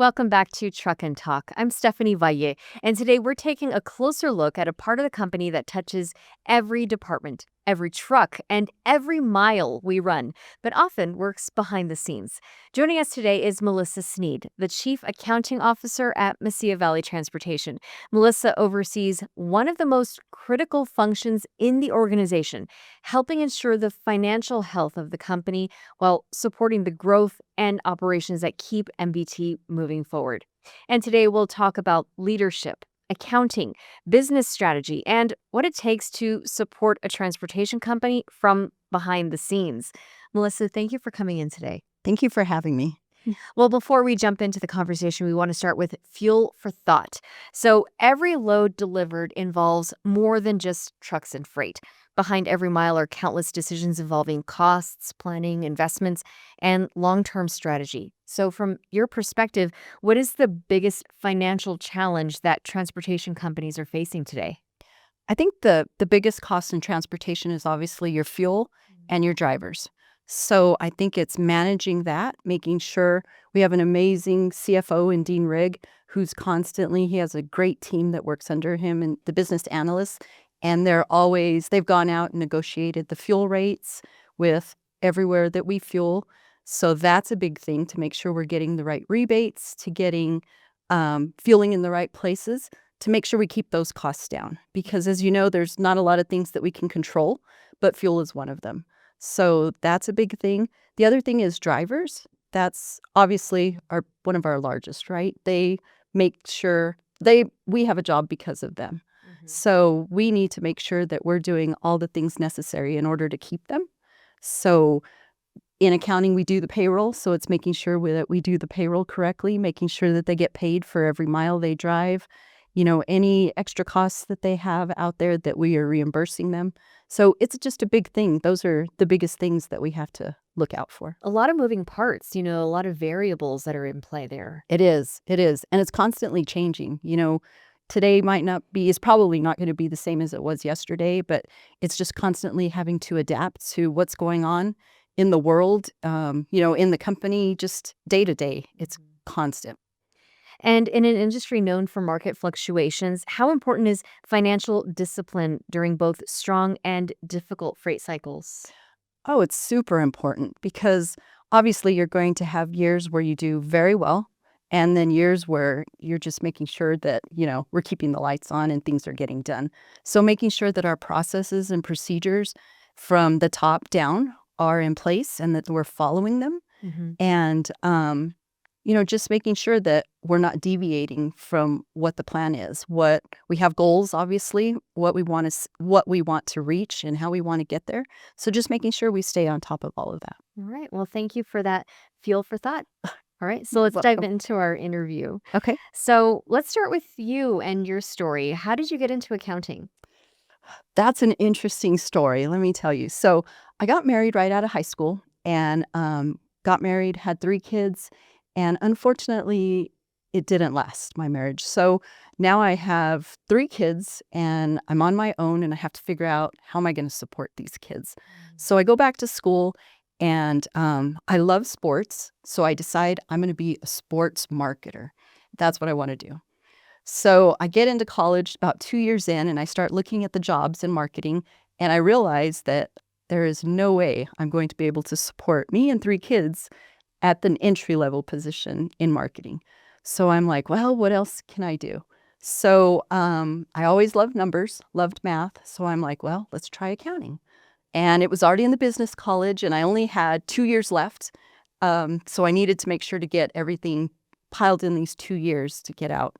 Welcome back to Truck and Talk. I'm Stephanie Valle, and today we're taking a closer look at a part of the company that touches every department, every truck, and every mile we run, but often works behind the scenes. Joining us today is Melissa Sneed, the Chief Accounting Officer at Valle Transportation. Melissa oversees one of the most critical functions in the organization, helping ensure the financial health of the company while supporting the growth and operations that keep MBT moving forward. And today we'll talk about leadership, accounting, business strategy, and what it takes to support a transportation company from behind the scenes. Melissa, thank you for coming in today. Thank you for having me. Well, before we jump into the conversation, we want to start with fuel for thought. So every load delivered involves more than just trucks and freight. Behind every mile are countless decisions involving costs, planning, investments, and long-term strategy. So from your perspective, what is the biggest financial challenge that transportation companies are facing today? I think the biggest cost in transportation is obviously your fuel and your drivers. So I think it's managing that, making sure we have an amazing CFO in Dean Rigg, who's constantly, he has a great team that works under him and the business analysts. And they've gone out and negotiated the fuel rates with everywhere that we fuel. So that's a big thing to make sure we're getting the right rebates, to getting fueling in the right places, to make sure we keep those costs down. Because as you know, there's not a lot of things that we can control, but fuel is one of them. So that's a big thing. The other thing is drivers. That's obviously one of our largest, right? They make sure we have a job because of them. So we need to make sure that we're doing all the things necessary in order to keep them. So in accounting, we do the payroll. So it's making sure that we do the payroll correctly, making sure that they get paid for every mile they drive. Any extra costs that they have out there that we are reimbursing them. So it's just a big thing. Those are the biggest things that we have to look out for. A lot of moving parts, a lot of variables that are in play there. It is. And it's constantly changing. Today is probably not going to be the same as it was yesterday, but it's just constantly having to adapt to what's going on in the world, in the company, just day to day. It's constant. And in an industry known for market fluctuations, how important is financial discipline during both strong and difficult freight cycles? Oh, it's super important because obviously you're going to have years where you do very well and then years where you're just making sure that, we're keeping the lights on and things are getting done. So making sure that our processes and procedures from the top down are in place and that we're following them. And, just making sure that we're not deviating from what the plan is. What we have goals, obviously, what we want to reach and how we want to get there. So just making sure we stay on top of all of that. All right. Well, thank you for that fuel for thought. All right. So let's dive into our interview. Okay. So let's start with you and your story. How did you get into accounting? That's an interesting story. Let me tell you. So I got married right out of high school and had 3 kids. And unfortunately, it didn't last, my marriage. So now I have 3 kids and I'm on my own and I have to figure out how am I going to support these kids. So I go back to school and I love sports. So I decide I'm going to be a sports marketer. That's what I want to do. So I get into college about 2 years in and I start looking at the jobs in marketing and I realize that there is no way I'm going to be able to support me and 3 kids at an entry-level position in marketing. So I'm like, well, what else can I do? So I always loved numbers, loved math. So I'm like, well, let's try accounting. And it was already in the business college and I only had 2 years left. So I needed to make sure to get everything piled in these 2 years to get out.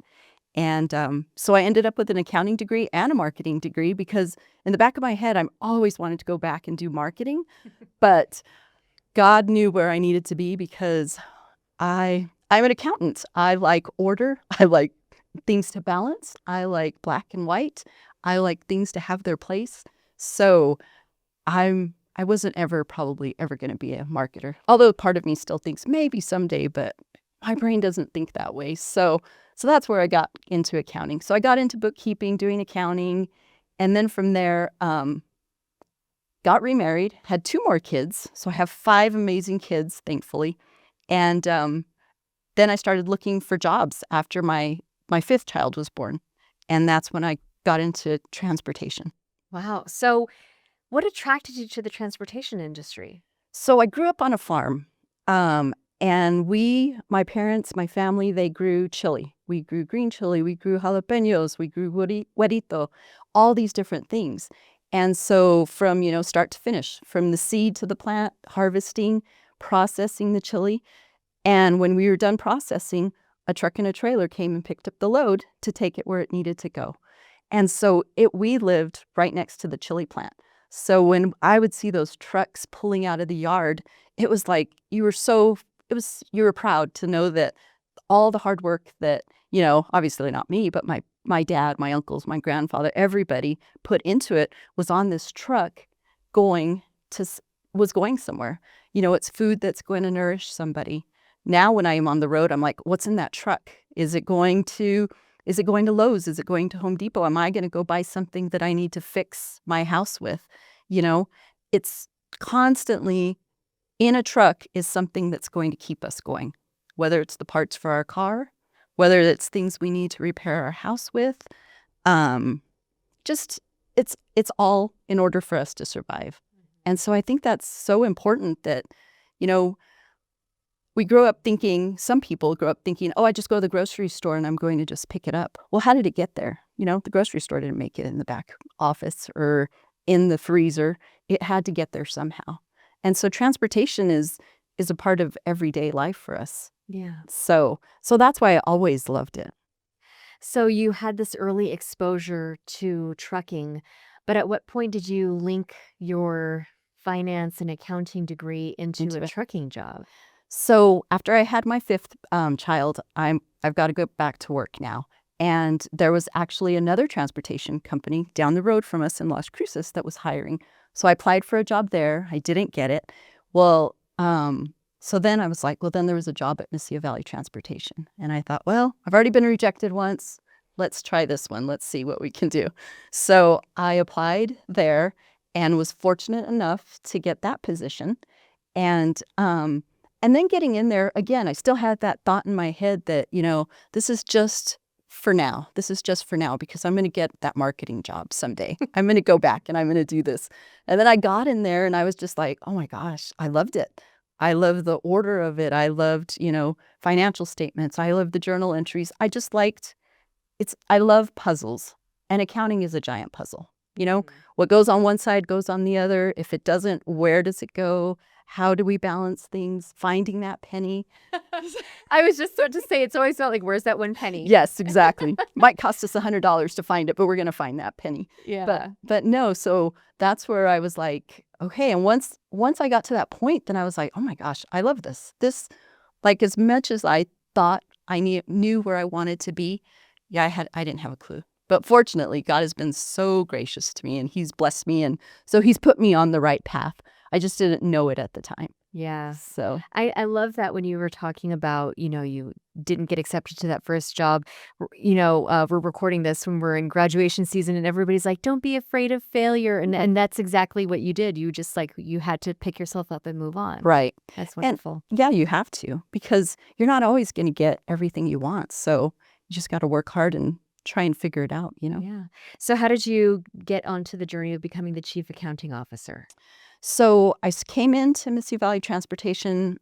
And so I ended up with an accounting degree and a marketing degree because in the back of my head, I'm always wanted to go back and do marketing. But God knew where I needed to be because I'm an accountant. I like order. I like things to balance. I like black and white. I like things to have their place. So I wasn't probably ever going to be a marketer. Although part of me still thinks maybe someday, but my brain doesn't think that way. So that's where I got into accounting. So I got into bookkeeping, doing accounting, and then from there, got remarried, had 2 more kids. So I have 5 amazing kids, thankfully. And then I started looking for jobs after my fifth child was born. And that's when I got into transportation. Wow. So, what attracted you to the transportation industry? So I grew up on a farm. And my parents, my family, they grew chili. We grew green chili, we grew jalapenos, we grew huerito, all these different things. And so from, start to finish, from the seed to the plant, harvesting, processing the chili. And when we were done processing, a truck and a trailer came and picked up the load to take it where it needed to go. And so we lived right next to the chili plant. So when I would see those trucks pulling out of the yard, it was like you were proud to know that all the hard work that, obviously not me, but my dad, my uncles, my grandfather, everybody put into it was on this truck going was going somewhere. It's food that's going to nourish somebody. Now when I am on the road, I'm like, what's in that truck? Is it going to Lowe's? Is it going to Home Depot? Am I going to go buy something that I need to fix my house with? It's constantly in a truck is something that's going to keep us going, whether it's the parts for our car, whether it's things we need to repair our house with. Just it's all in order for us to survive. And so I think that's so important that, some people grow up thinking, oh, I just go to the grocery store and I'm going to just pick it up. Well, how did it get there? The grocery store didn't make it in the back office or in the freezer. It had to get there somehow. And so transportation is a part of everyday life for us. Yeah. So that's why I always loved it. So, you had this early exposure to trucking, but at what point did you link your finance and accounting degree into Into a it. trucking job? So after I had my fifth child, I've got to go back to work now. And there was actually another transportation company down the road from us in Las Cruces that was hiring. So I applied for a job there. I didn't get it. Well, so then I was like, well, then there was a job at Melissa Valley Transportation. And I thought, well, I've already been rejected once. Let's try this one. Let's see what we can do. So I applied there and was fortunate enough to get that position. And then getting in there, again, I still had that thought in my head that, this is just for now. This is just for now because I'm going to get that marketing job someday. I'm going to go back and I'm going to do this. And then I got in there and I was just like, oh my gosh, I loved it. I loved the order of it. I loved, financial statements. I loved the journal entries. I love puzzles, and accounting is a giant puzzle. What goes on one side goes on the other. If it doesn't, where does it go? How do we balance things? Finding that penny. I was just about to say, it's always felt like, where's that one penny? Yes, exactly. Might cost us $100 to find it, but we're going to find that penny. Yeah. But no, so that's where I was like, okay. And once I got to that point, then I was like, oh my gosh, I love this. This, like, as much as I thought I knew where I wanted to be, yeah, I didn't have a clue. But fortunately, God has been so gracious to me and he's blessed me. And so he's put me on the right path. I just didn't know it at the time. Yeah. So I love that when you were talking about, you didn't get accepted to that first job. We're recording this when we're in graduation season and everybody's like, don't be afraid of failure. And that's exactly what you did. You just you had to pick yourself up and move on. right. That's wonderful. Yeah, you have to, because you're not always going to get everything you want. So you just got to work hard and try and figure it out, Yeah. So how did you get onto the journey of becoming the chief accounting officer? So I came into Melissa Valley Transportation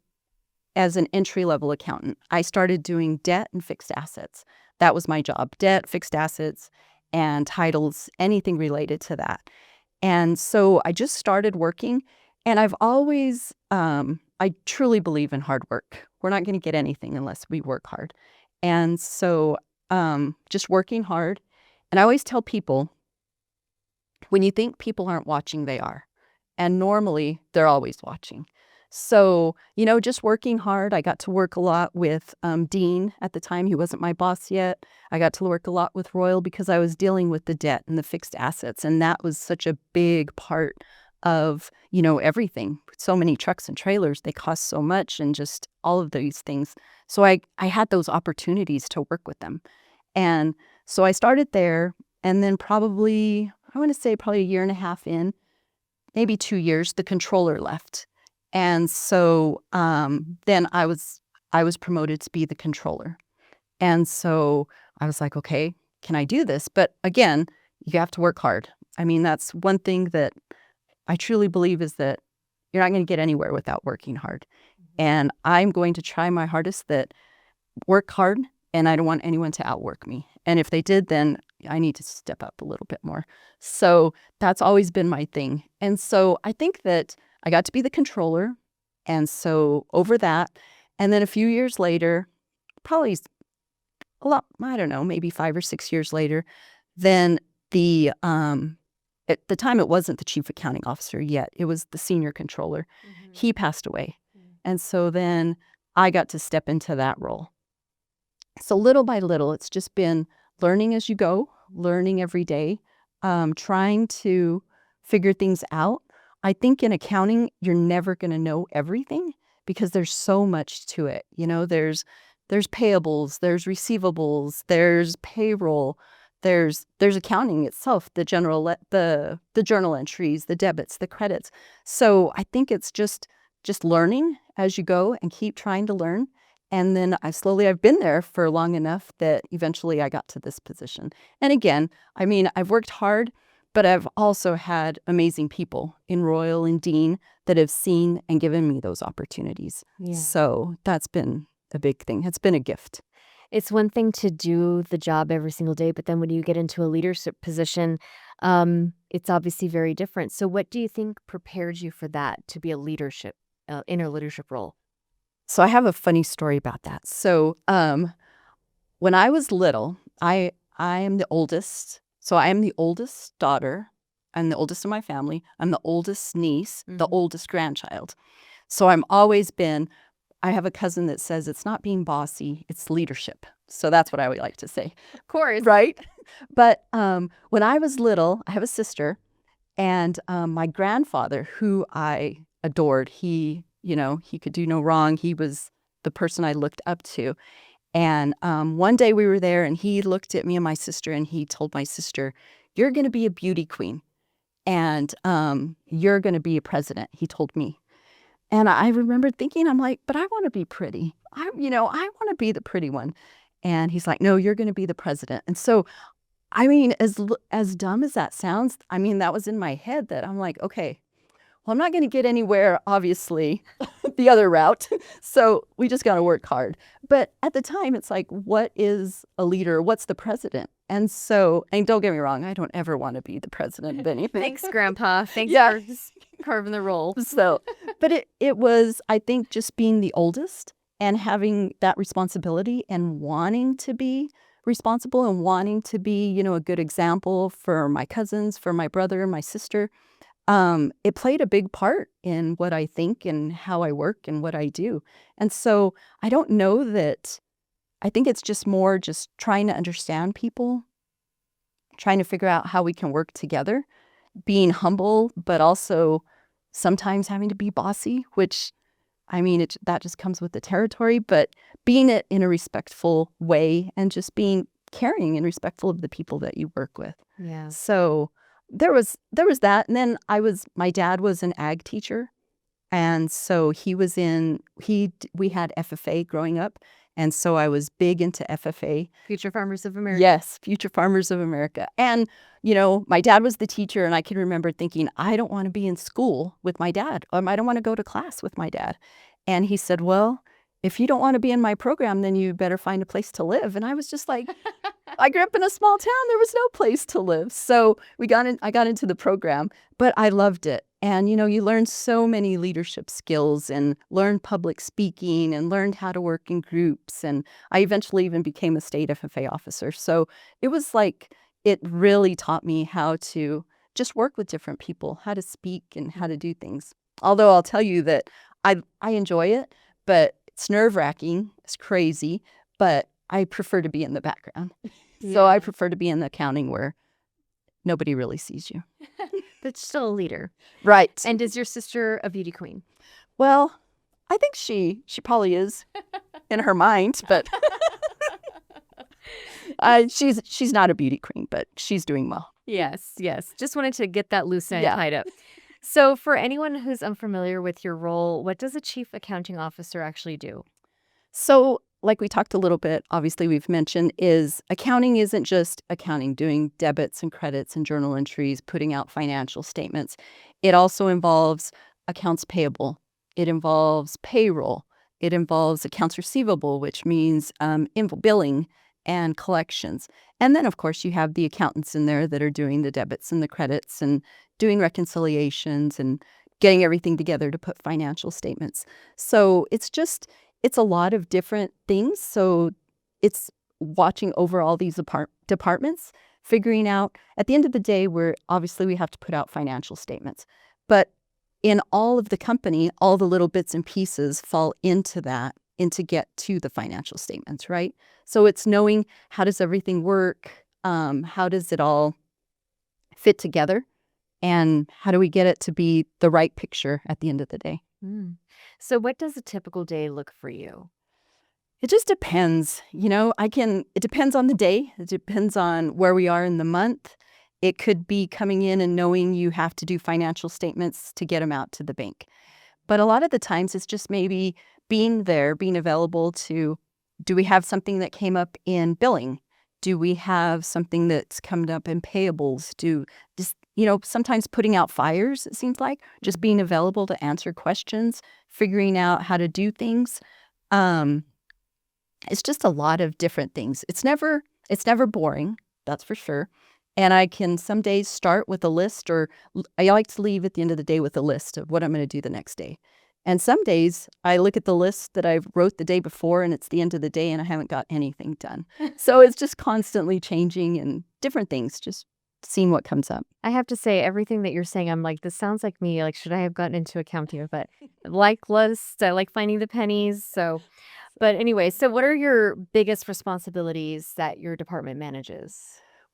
as an entry-level accountant. I started doing debt and fixed assets. That was my job: debt, fixed assets, and titles, anything related to that. And so I just started working, and I've always, I truly believe in hard work. We're not going to get anything unless we work hard. And so just working hard. And I always tell people, when you think people aren't watching, they are. And normally they're always watching. So, just working hard. I got to work a lot with Dean at the time. He wasn't my boss yet. I got to work a lot with Royal because I was dealing with the debt and the fixed assets. And that was such a big part of, everything. So many trucks and trailers, they cost so much, and just all of these things. So I had those opportunities to work with them. And so I started there, and then probably a year and a half in, maybe 2 years, the controller left. And so then I was I was promoted to be the controller. And so I was like, okay, can I do this? But again, you have to work hard. I mean, that's one thing that I truly believe is that you're not going to get anywhere without working hard. And I'm going to try my hardest that work hard, and I don't want anyone to outwork me. And if they did, then I need to step up a little bit more. So that's always been my thing. And so I think that I got to be the controller. And so over that, and then a few years later, probably a lot, I don't know, maybe 5 or 6 years later, then at the time it wasn't the chief accounting officer yet. It was the senior controller. He passed away. And so then I got to step into that role. So little by little, it's just been learning as you go, learning every day, trying to figure things out. I think in accounting, you're never going to know everything because there's so much to it. You know, there's payables, there's receivables, there's payroll, there's accounting itself, the journal entries, the debits, the credits. So I think it's just learning as you go and keep trying to learn. And then I've been there for long enough that eventually I got to this position. And again, I mean, I've worked hard, but I've also had amazing people in Royal and Dean that have seen and given me those opportunities. Yeah. So that's been a big thing. It's been a gift. It's one thing to do the job every single day, but then when you get into a leadership position, it's obviously very different. So what do you think prepared you for that, to be a leadership, in a leadership role? So I have a funny story about that. So when I was little, I am the oldest. So I am the oldest daughter. I'm the oldest of my family. I'm the oldest niece, the oldest grandchild. So I have a cousin that says it's not being bossy, it's leadership. So that's what I would like to say. Of course. Right? But when I was little, I have a sister, and my grandfather, who I adored, he could do no wrong. He was the person I looked up to. And one day we were there, and he looked at me and my sister, and he told my sister, "You're going to be a beauty queen, and you're going to be a president," he told me. And I remember thinking, I'm like, but I want to be pretty. I want to be the pretty one. And he's like, "No, you're going to be the president." And so, I mean, as dumb as that sounds, I mean, that was in my head that I'm like, okay, well, I'm not going to get anywhere, obviously, the other route. So we just got to work hard. But at the time, it's like, what is a leader? What's the president? And so, and don't get me wrong, I don't ever want to be the president of anything. Thanks, Grandpa. Thanks Yeah. for carving the role. So, but it was, I think, just being the oldest and having that responsibility and wanting to be responsible and wanting to be, a good example for my cousins, for my brother and my sister. It played a big part in what I think and how I work and what I do. And so I don't know that, I think it's just more just trying to understand people, trying to figure out how we can work together, being humble, but also sometimes having to be bossy, which, I mean, that just comes with the territory, but being it in a respectful way and just being caring and respectful of the people that you work with. Yeah. So there was that. And then my dad was an ag teacher. And so we had FFA growing up. And so I was big into FFA. Future Farmers of America. Yes, Future Farmers of America. And, my dad was the teacher, and I can remember thinking, I don't want to be in school with my dad. I don't want to go to class with my dad. And he said, "Well, if you don't want to be in my program, then you better find a place to live." And I was just like, I grew up in a small town. There was no place to live. So I got into the program, but I loved it. And, you learn so many leadership skills and learned public speaking and learned how to work in groups. And I eventually even became a state FFA officer. So it was like, it really taught me how to just work with different people, how to speak and how to do things. Although I'll tell you that I enjoy it, but it's nerve-wracking. It's crazy, but I prefer to be in the background. So I prefer to be in the accounting where nobody really sees you. But still a leader. Right. And is your sister a beauty queen? Well, I think she probably is in her mind, but she's not a beauty queen, but she's doing well. Yes. Just wanted to get that loose end tied up. So for anyone who's unfamiliar with your role, what does a chief accounting officer actually do? So, like we talked a little bit, obviously we've mentioned, is accounting isn't just accounting, doing debits and credits and journal entries, putting out financial statements. It also involves accounts payable. It involves payroll. It involves accounts receivable, which means billing and collections. And then, of course, you have the accountants in there that are doing the debits and the credits and doing reconciliations and getting everything together to put financial statements. So it's a lot of different things. So it's watching over all these departments, figuring out at the end of the day, we have to put out financial statements. But in all of the company, all the little bits and pieces fall into that and to get to the financial statements, right? So it's knowing how does everything work? How does it all fit together? And how do we get it to be the right picture at the end of the day? Mm. So, what does a typical day look for you? It just depends. It depends on the day. It depends on where we are in the month. It could be coming in and knowing you have to do financial statements to get them out to the bank. But a lot of the times it's just maybe being there, being available to, do we have something that came up in billing? Do we have something that's coming up in payables? Sometimes putting out fires, it seems like, just being available to answer questions, figuring out how to do things. Um, it's just a lot of different things. It's never boring, that's for sure. And I can some days start with a list, or I like to leave at the end of the day with a list of what I'm going to do the next day. And some days I look at the list that I wrote the day before and it's the end of the day and I haven't got anything done. So it's just constantly changing and different things, just seeing what comes up. I have to say, everything that you're saying, I'm like, this sounds like me. Like, should I have gotten into accounting? But I like lists, I like finding the pennies. So, but anyway, so what are your biggest responsibilities that your department manages?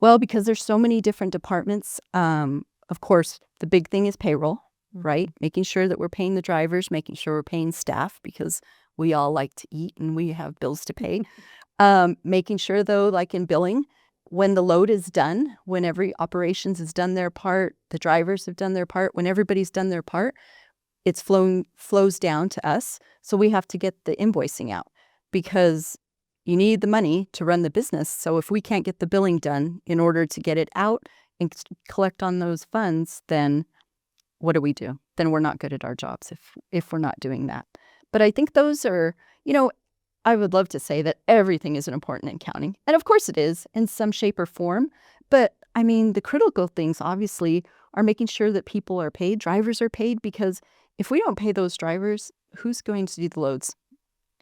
Well, because there's so many different departments, of course, the big thing is payroll, right? Mhm. Making sure that we're paying the drivers, making sure we're paying staff because we all like to eat and we have bills to pay. Making sure, though, like in billing, when the load is done, when every operations has done their part, the drivers have done their part, when everybody's done their part, flows down to us. So we have to get the invoicing out because you need the money to run the business. So if we can't get the billing done in order to get it out and collect on those funds, then what do we do? Then we're not good at our jobs if we're not doing that. But I think those are, I would love to say that everything isn't important in accounting. And of course it is in some shape or form. But I mean, the critical things obviously are making sure that people are paid, drivers are paid, because if we don't pay those drivers, who's going to do the loads?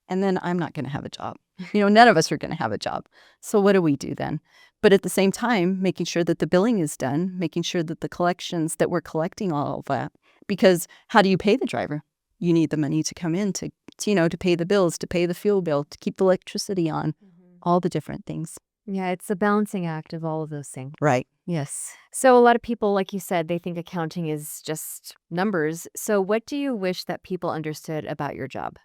And then I'm not going to have a job. None of us are going to have a job. So what do we do then? But at the same time, making sure that the billing is done, making sure that the collections, that we're collecting all of that. Because how do you pay the driver? You need the money to come in to pay the bills, to pay the fuel bill, to keep the electricity on, all the different things. Yeah, it's a balancing act of all of those things. Right. Yes. So, a lot of people, like you said, they think accounting is just numbers. So, what do you wish that people understood about your job?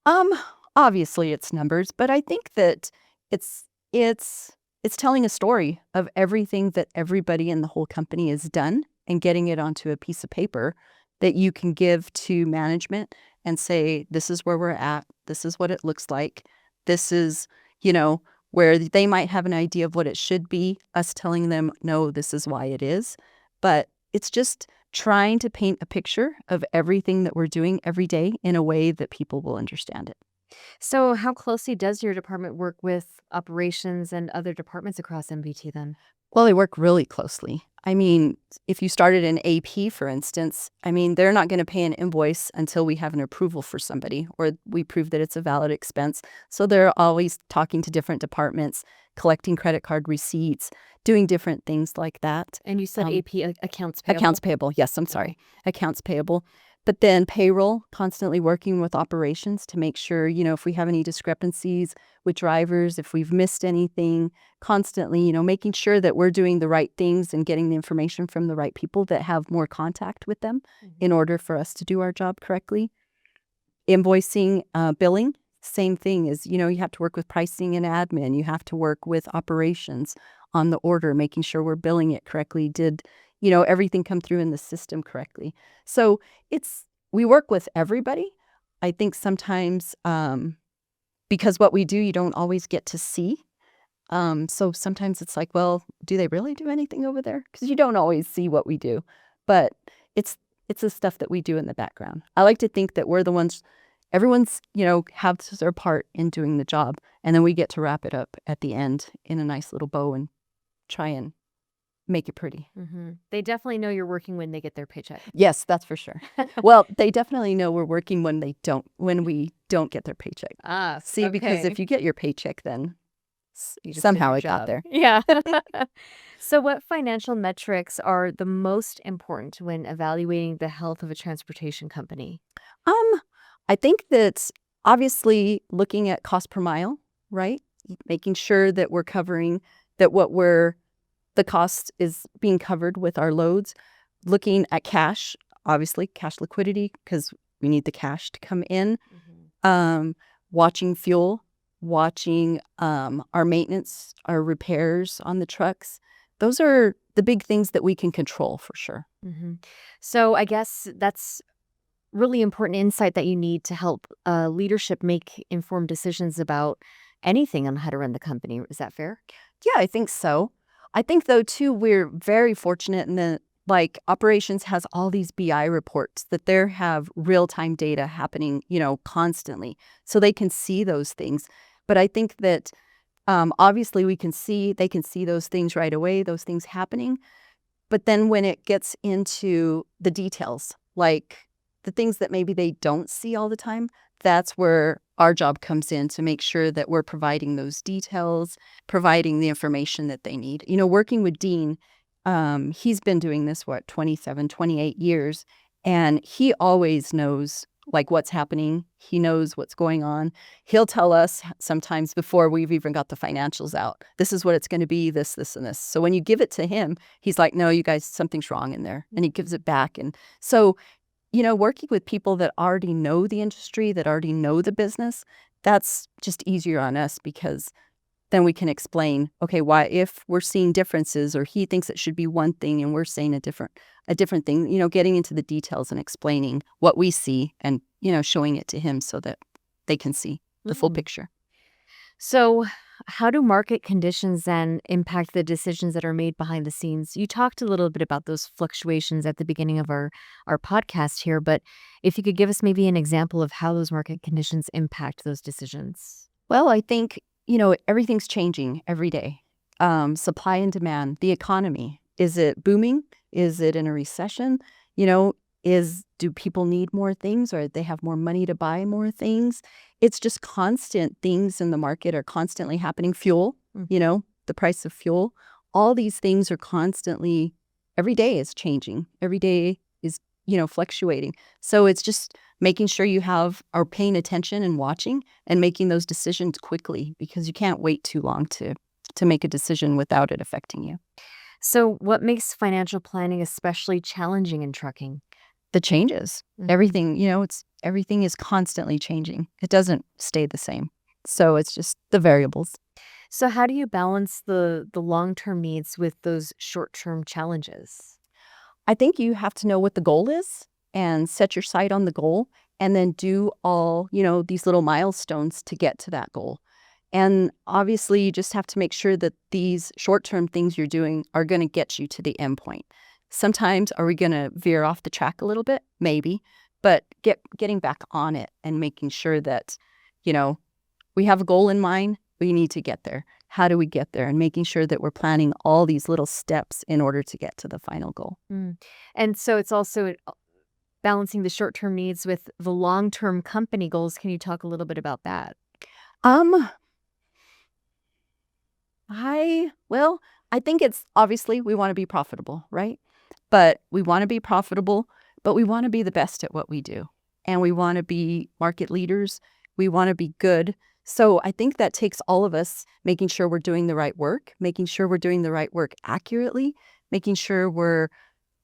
Um, Obviously it's numbers, but I think that it's it's it's telling a story of everything that everybody in the whole company has done and getting it onto a piece of paper that you can give to management and say, this is where we're at, this is what it looks like. This is, you know, where they might have an idea of what it should be, us telling them, no, this is why it is. But it's just trying to paint a picture of everything that we're doing every day in a way that people will understand it. So, how closely does your department work with operations and other departments across MBT then? Well, they work really closely. I mean, if you started in AP, for instance, I mean, they're not going to pay an invoice until we have an approval for somebody or we prove that it's a valid expense. So they're always talking to different departments, collecting credit card receipts, doing different things like that. And you said Um, AP accounts payable. Accounts payable. Yes, I'm sorry. Accounts payable. But then payroll, constantly working with operations to make sure, if we have any discrepancies with drivers, if we've missed anything, constantly, making sure that we're doing the right things and getting the information from the right people that have more contact with them in order for us to do our job correctly. Invoicing, billing, same thing is, you have to work with pricing and admin. You have to work with operations on the order, making sure we're billing it correctly. Did, everything come through in the system correctly? So we work with everybody. I think sometimes because what we do, you don't always get to see. So sometimes it's like, well, do they really do anything over there? Because you don't always see what we do, but it's it's the stuff that we do in the background. I like to think that we're the ones, everyone's, has their part in doing the job, and then we get to wrap it up at the end in a nice little bow and try and make it pretty. They definitely know you're working when they get their paycheck. Yes, that's for sure. Well, they definitely know we're working when we don't get their paycheck. See, because if you get your paycheck, then You just did somehow your it got job. there. Yeah. So, what financial metrics are the most important when evaluating the health of a transportation company? Um, I think that obviously looking at cost per mile, right? Making sure that we're covering that the cost is being covered with our loads. Looking at cash, obviously cash liquidity, because we need the cash to come in. Um, Watching fuel, watching our maintenance, our repairs on the trucks. Those are the big things that we can control for sure. So, I guess that's really important insight that you need to help leadership make informed decisions about anything on how to run the company. Is that fair? Yeah, I think so. I think though too, we're very fortunate in that like operations has all these BI reports that they have real-time data happening, constantly. So they can see those things. But I think that obviously they can see those things right away, those things happening. But then when it gets into the details, like the things that maybe they don't see all the time, that's where our job comes in to make sure that we're providing those details, providing the information that they need. Working with Dean, he's been doing this, 27, 28 years, and he always knows like what's happening. He knows what's going on. He'll tell us sometimes before we've even got the financials out, this is what it's going to be, this, and this. So when you give it to him, he's like, no, you guys, something's wrong in there. And he gives it back. And so, working with people that already know the industry, that already know the business, that's just easier on us because then we can explain, okay, why if we're seeing differences or he thinks it should be one thing and we're saying a different thing, getting into the details and explaining what we see and, showing it to him so that they can see the full picture. So, how do market conditions then impact the decisions that are made behind the scenes? You talked a little bit about those fluctuations at the beginning of our podcast here, but if you could give us maybe an example of how those market conditions impact those decisions. Well, I think, everything's changing every day. Supply and demand, the economy, is it booming? Is it in a recession? Do people need more things or they have more money to buy more things? It's just constant things in the market are constantly happening. Fuel, the price of fuel, all these things are constantly, every day is changing. Every day is, fluctuating. So it's just making sure you are paying attention and watching and making those decisions quickly because you can't wait too long to make a decision without it affecting you. So, what makes financial planning especially challenging in trucking? The changes. Everything, everything is constantly changing. It doesn't stay the same. So it's just the variables. So, how do you balance the long-term needs with those short-term challenges? I think you have to know what the goal is and set your sight on the goal and then do all, these little milestones to get to that goal. And obviously, you just have to make sure that these short-term things you're doing are going to get you to the end point. Sometimes are we going to veer off the track a little bit? Maybe. But getting back on it and making sure that, we have a goal in mind. We need to get there. How do we get there? And making sure that we're planning all these little steps in order to get to the final goal. And so it's also balancing the short-term needs with the long-term company goals. Can you talk a little bit about that? I think it's obviously we want to be profitable, right? But we want to be profitable, but we want to be the best at what we do. And we want to be market leaders. We want to be good. So I think that takes all of us making sure we're doing the right work, making sure we're doing the right work accurately, making sure we're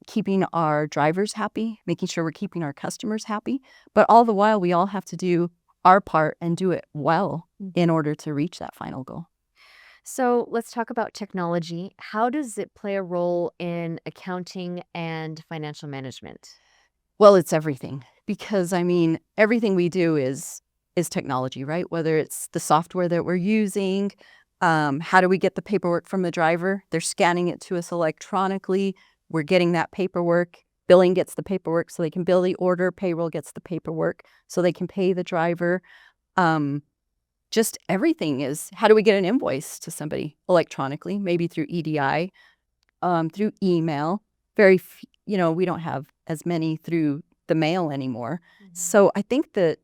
keeping our drivers happy, making sure we're keeping our customers happy. But all the while, we all have to do our part and do it well in order to reach that final goal. So let's talk about technology. How does it play a role in accounting and financial management? Well, it's everything because, everything we do is is technology, right? Whether it's the software that we're using, how do we get the paperwork from the driver? They're scanning it to us electronically. We're getting that paperwork. Billing gets the paperwork so they can bill the order. Payroll gets the paperwork so they can pay the driver. Just everything is, how do we get an invoice to somebody electronically? Maybe through EDI, through email. We don't have as many through the mail anymore. So I think that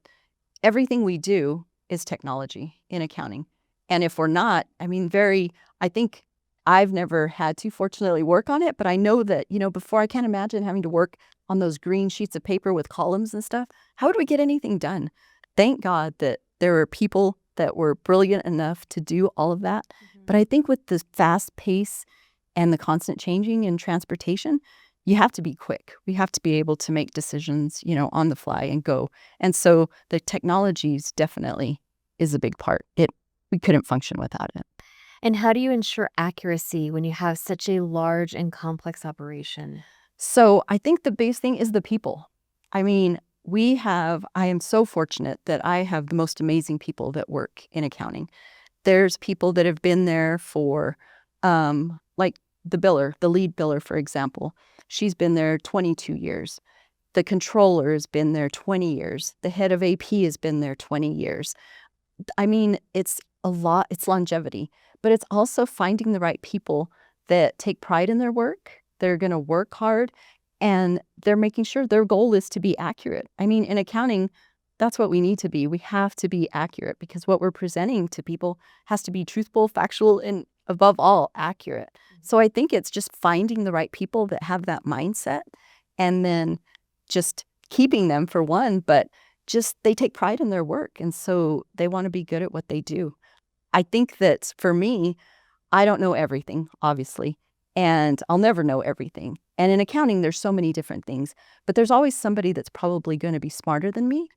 everything we do is technology in accounting. And if we're not, I think I've never had to fortunately work on it, but I know that, before, I can't imagine having to work on those green sheets of paper with columns and stuff. How would we get anything done? Thank God that there were people that were brilliant enough to do all of that. But I think with the fast pace and the constant changing in transportation, you have to be quick. We have to be able to make decisions, on the fly and go. And so the technologies definitely is a big part. We couldn't function without it. And how do you ensure accuracy when you have such a large and complex operation? So I think the biggest thing is the people. I mean, I am so fortunate that I have the most amazing people that work in accounting. There's people that have been there for, like the lead biller, for example. She's been there 22 years. The controller has been there 20 years. The head of AP has been there 20 years. I mean, it's a lot. It's longevity, but it's also finding the right people that take pride in their work. They're going to work hard, and they're making sure their goal is to be accurate. I mean, in accounting, that's what we need to be. We have to be accurate because what we're presenting to people has to be truthful, factual, and above all, accurate. So I think it's just finding the right people that have that mindset, and then just keeping them, for one, but just they take pride in their work, and so they want to be good at what they do. I think that for me, I don't know everything, obviously, and I'll never know everything. And in accounting, there's so many different things, but there's always somebody that's probably going to be smarter than me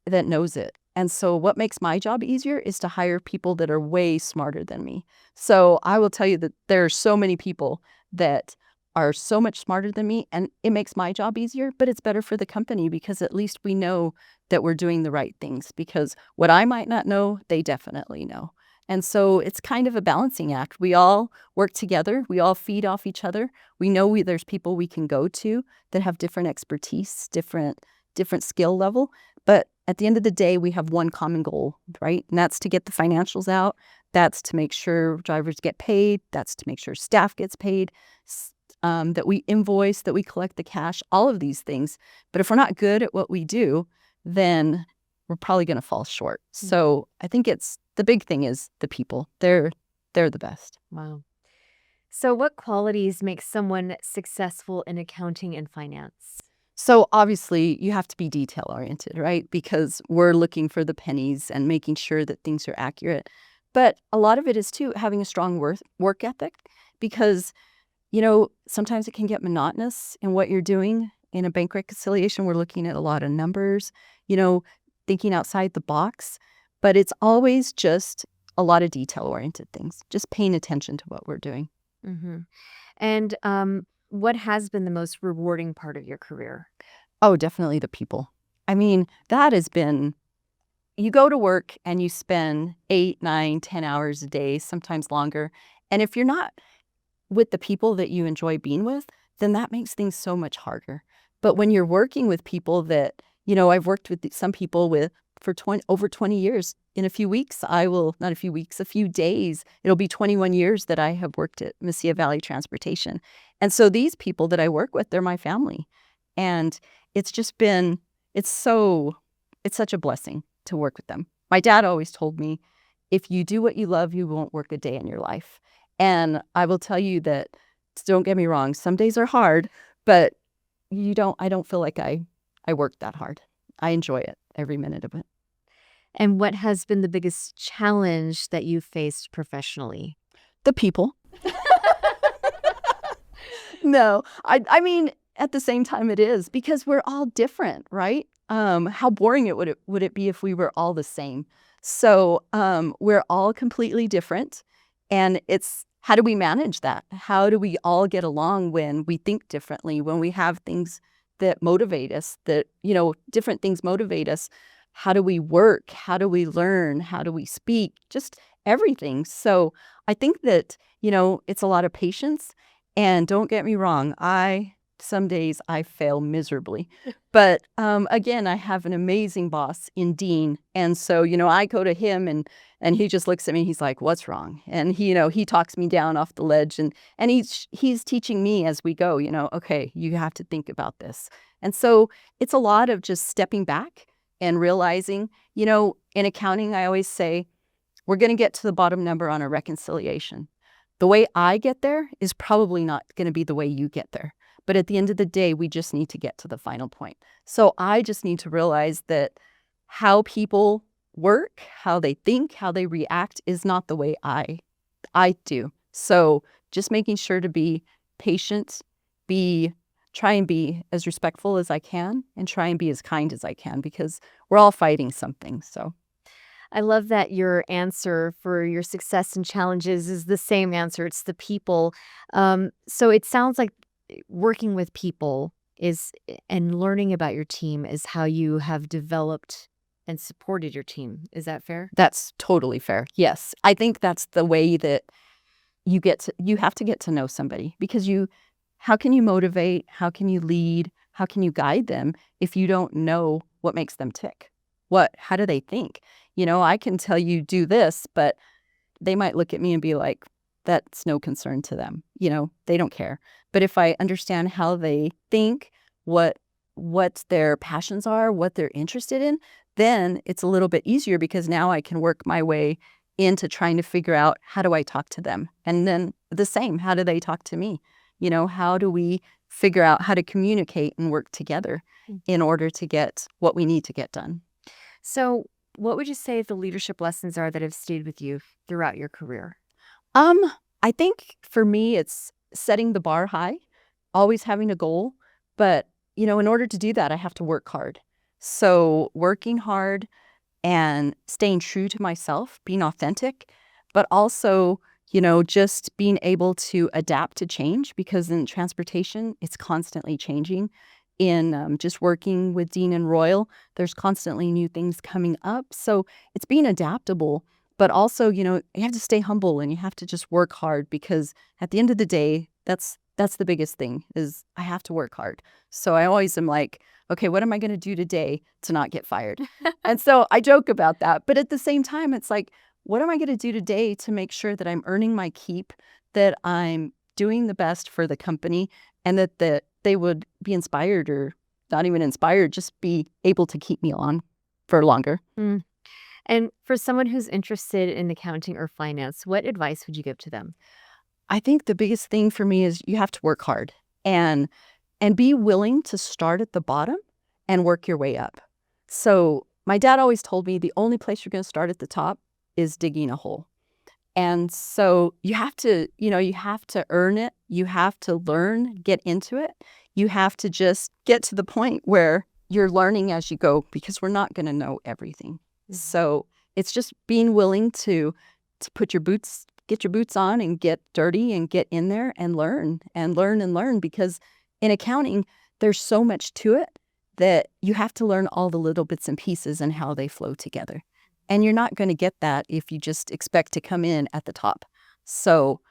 that knows it. And so what makes my job easier is to hire people that are way smarter than me. So I will tell you that there are so many people that are so much smarter than me, and it makes my job easier, but it's better for the company because at least we know that we're doing the right things, because what I might not know, they definitely know. And so it's kind of a balancing act. We all work together. We all feed off each other. We know there's people we can go to that have different expertise, different skill level. But at the end of the day, we have one common goal, right? And that's to get the financials out. That's to make sure drivers get paid. That's to make sure staff gets paid, that we invoice, that we collect the cash, all of these things. But if we're not good at what we do, then we're probably going to fall short. So I think the big thing is the people. They're the best. Wow. So what qualities make someone successful in accounting and finance? So obviously you have to be detail oriented, right? Because we're looking for the pennies and making sure that things are accurate. But a lot of it is too having a strong work ethic, because sometimes it can get monotonous in what you're doing. In a bank reconciliation, we're looking at a lot of numbers, thinking outside the box, but it's always just a lot of detail-oriented things, just paying attention to what we're doing. And what has been the most rewarding part of your career? Oh, definitely the people. I mean, that has been, you go to work and you spend 8, 9, 10 hours a day, sometimes longer. And if you're not with the people that you enjoy being with, then that makes things so much harder. But when you're working with people that, I've worked with some people for over 20 years. In a few days, it'll be 21 years that I have worked at Valle Transportation. And so these people that I work with, they're my family. And it's just been, it's such a blessing to work with them. My dad always told me, if you do what you love, you won't work a day in your life. And I will tell you that, don't get me wrong, some days are hard, but I don't feel like I work that hard. I enjoy it, every minute of it. And what has been the biggest challenge that you faced professionally? The people. No, I mean, at the same time it is, because we're all different, right? How boring would it be if we were all the same? So we're all completely different, and it's, how do we manage that? How do we all get along when we think differently, when we have things that motivate us, that, different things motivate us? how do we work? How do we learn? How do we speak? Just everything. So I think that, it's a lot of patience. And don't get me wrong, some days I fail miserably. But again, I have an amazing boss in Dean. And so, I go to him and he just looks at me. He's like, "What's wrong?" And he talks me down off the ledge and he's teaching me as we go, okay, you have to think about this. And so it's a lot of just stepping back and realizing, in accounting, I always say, we're going to get to the bottom number on a reconciliation. The way I get there is probably not going to be the way you get there. But at the end of the day, we just need to get to the final point. So I just need to realize that how people work, how they think, how they react is not the way I do. So just making sure to be patient, try and be as respectful as I can, and try and be as kind as I can, because we're all fighting something. So I love that your answer for your success and challenges is the same answer. It's the people. So it sounds like working with people and learning about your team is how you have developed and supported your team. Is that fair? that's totally fair. Yes. I think that's the way that you have to get to know somebody, because how can you motivate? How can you lead? How can you guide them if you don't know what makes them tick? How do they think? I can tell you do this, but they might look at me and be like, that's no concern to them. They don't care. But if I understand how they think, what their passions are, what they're interested in, then it's a little bit easier, because now I can work my way into trying to figure out, how do I talk to them? And then the same, how do they talk to me? How do we figure out how to communicate and work together in order to get what we need to get done? So, what would you say the leadership lessons are that have stayed with you throughout your career? Um, I think for me, it's setting the bar high, always having a goal. But, in order to do that, I have to work hard. So working hard and staying true to myself, being authentic, but also, just being able to adapt to change, because in transportation, it's constantly changing. In just working with Dean and Royal, there's constantly new things coming up. So it's being adaptable, but also, you have to stay humble and you have to just work hard, because at the end of the day, that's the biggest thing, is I have to work hard. So I always am like, okay, what am I going to do today to not get fired? And so I joke about that. But at the same time, it's like, what am I going to do today to make sure that I'm earning my keep, that I'm doing the best for the company, and that they would be inspired, or not even inspired, just be able to keep me on for longer. Mm. And for someone who's interested in accounting or finance, what advice would you give to them? I think the biggest thing for me is you have to work hard and be willing to start at the bottom and work your way up. So my dad always told me the only place you're going to start at the top is digging a hole. And so you have to earn it. You have to learn, get into it. You have to just get to the point where you're learning as you go, because we're not going to know everything. So it's just being willing to get your boots on and get dirty and get in there and learn and learn and learn, because in accounting, there's so much to it that you have to learn all the little bits and pieces and how they flow together. And you're not going to get that if you just expect to come in at the top. So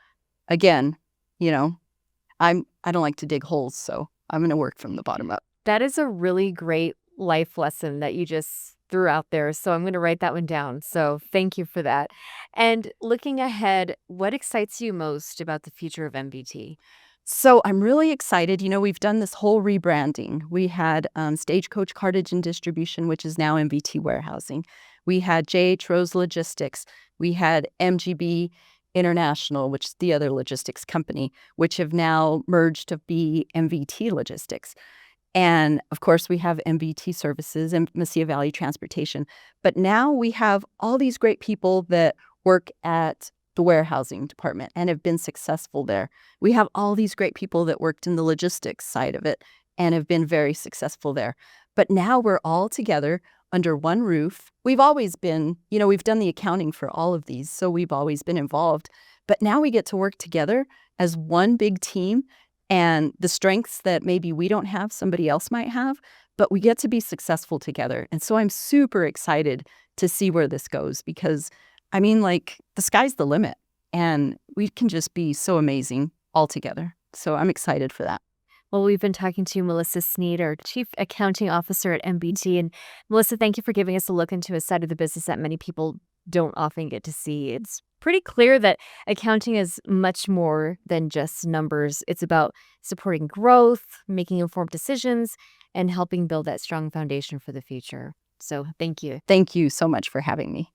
again, I don't like to dig holes, so I'm going to work from the bottom up. That is a really great life lesson that you just threw out there. So I'm going to write that one down. So thank you for that. And looking ahead, what excites you most about the future of MBT? So I'm really excited. We've done this whole rebranding. We had Stagecoach Cartage and Distribution, which is now MBT Warehousing. We had J.H. Rose Logistics. We had MGB International, which is the other logistics company, which have now merged to be MVT Logistics. And of course, we have MBT Services and Mesilla Valley Transportation. But now we have all these great people that work at the warehousing department and have been successful there. We have all these great people that worked in the logistics side of it and have been very successful there. But now we're all together under one roof. We've always been, we've done the accounting for all of these, so we've always been involved. But now we get to work together as one big team, and the strengths that maybe we don't have, somebody else might have. but we get to be successful together. And so I'm super excited to see where this goes because, I mean, like, the sky's the limit and we can just be so amazing all together. So I'm excited for that. Well, we've been talking to Melissa Sneed, our Chief Accounting Officer at MBT. And Melissa, thank you for giving us a look into a side of the business that many people don't often get to see. It's pretty clear that accounting is much more than just numbers. It's about supporting growth, making informed decisions, and helping build that strong foundation for the future. So thank you. Thank you so much for having me.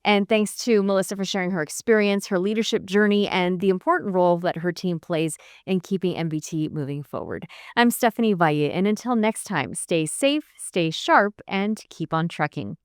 And thanks to Melissa for sharing her experience, her leadership journey, and the important role that her team plays in keeping MBT moving forward. I'm Stephanie Valle, and until next time, stay safe, stay sharp, and keep on trucking.